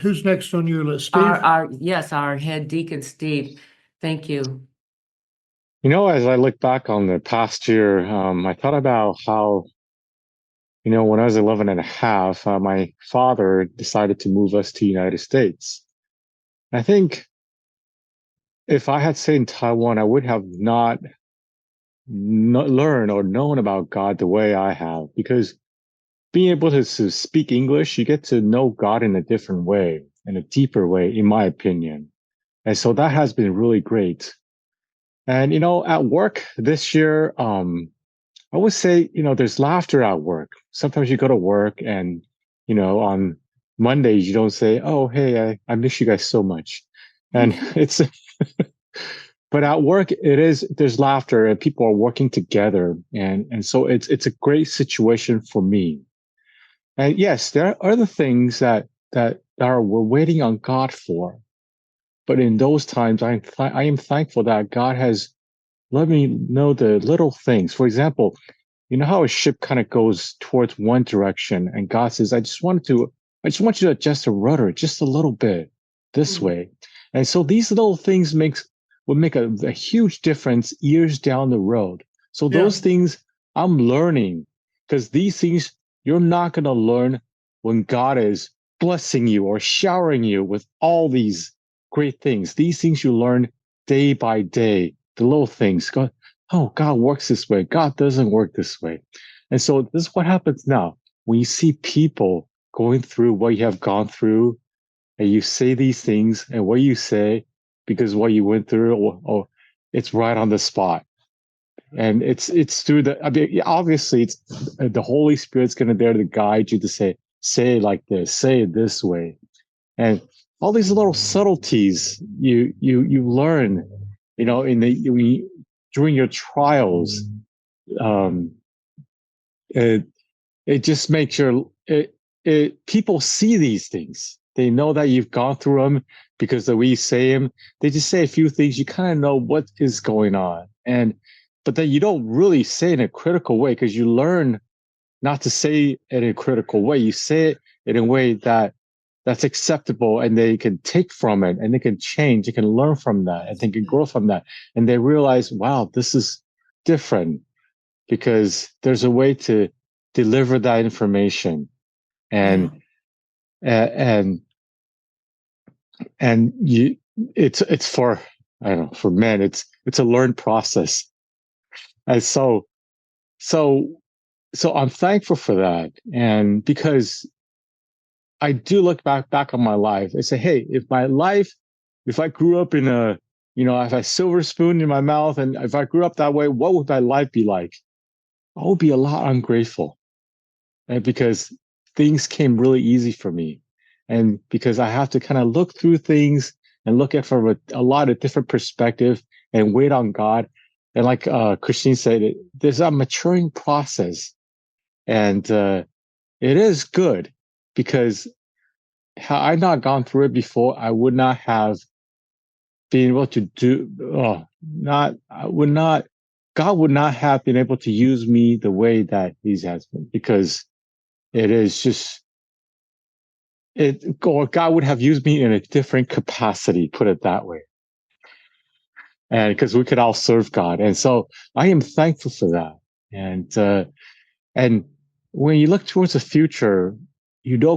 Who's next on your list, Steve? Our head deacon, Steve. Thank you. As I look back on the past year, I thought about how, when I was 11 and a half, my father decided to move us to the United States. I think if I had stayed in Taiwan, I would have not learned or known about God the way I have, because being able to speak English, you get to know God in a different way, in a deeper way, in my opinion. And so that has been really great. And, at work this year, I would say, there's laughter at work. Sometimes you go to work and, on Mondays, you don't say, oh, hey, I miss you guys so much. And it's, but at work, there's laughter and people are working together. And so it's a great situation for me. And yes, there are other things that we're waiting on God for. But in those times, I am thankful that God has let me know the little things. For example, you know how a ship kind of goes towards one direction, and God says, I just want you to adjust the rudder just a little bit this way. And so these little things will make a huge difference years down the road. So those things I'm learning, because these things you're not going to learn when God is blessing you or showering you with all these great things. These things you learn day by day, the little things. God works this way. God doesn't work this way. And so this is what happens now. When you see people going through what you have gone through, and you say these things, and what you say, because what you went through, it's right on the spot. And it's through obviously it's the Holy Spirit's going to there to guide you to say it like this, say it this way. And all these little subtleties you learn, during your trials. It just makes people see these things. They know that you've gone through them because the way you say them, they just say a few things. You kind of know what is going on. But then you don't really say it in a critical way, because you learn not to say it in a critical way. You say it in a way that's acceptable, and they can take from it, and they can change, they can learn from that, and they can grow from that. And they realize, wow, this is different, because there's a way to deliver that information. And it's for, I don't know, for men, it's a learned process. And so I'm thankful for that. And because I do look back on my life and say, hey, if I grew up in if I had a silver spoon in my mouth, and if I grew up that way, what would my life be like? I would be a lot ungrateful. And because things came really easy for me. And because I have to kind of look through things and look at from a lot of different perspective and wait on God. And like Christine said, there's a maturing process. And it is good, because had I not gone through it before, I would not have been able to God would not have been able to use me the way that He has been, because it is just, or God would have used me in a different capacity, put it that way. And because we could all serve God. And so I am thankful for that. And when you look towards the future,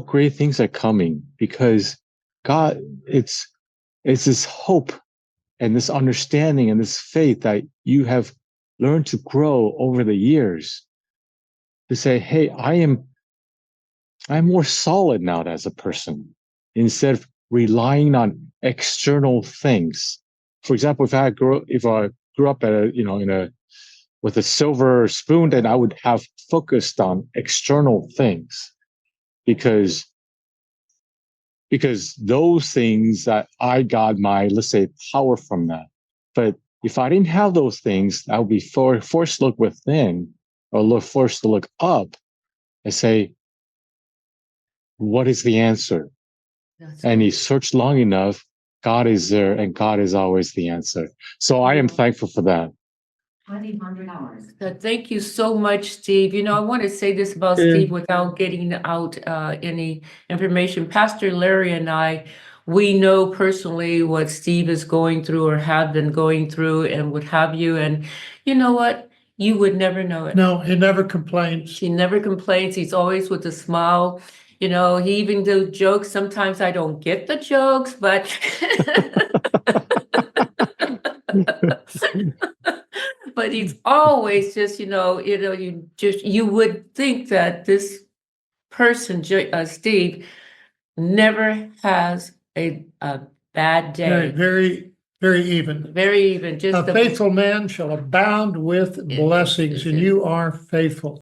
great things are coming, because God, it's this hope and this understanding and this faith that you have learned to grow over the years, to say, hey, I'm more solid now as a person, instead of relying on external things. For example, if I grew up with a silver spoon, then I would have focused on external things, because those things that I got my, let's say, power from that. But if I didn't have those things, I would be forced to look within, or forced to look up and say, what is the answer? And you search long enough, God is there, and God is always the answer. So I am thankful for that. $2,000. Thank you so much, Steve. I want to say this about Steve without getting out any information. Pastor Larry and I, we know personally what Steve is going through or have been going through and what have you. And you know what? You would never know it. No, he never complains. He never complains. He's always with a smile. He even do jokes. Sometimes I don't get the jokes, but but he's always just, you would think that this person, Steve, never has a bad Very, day. very, very even. Very even. Just A faithful man shall abound with blessings, and you are faithful.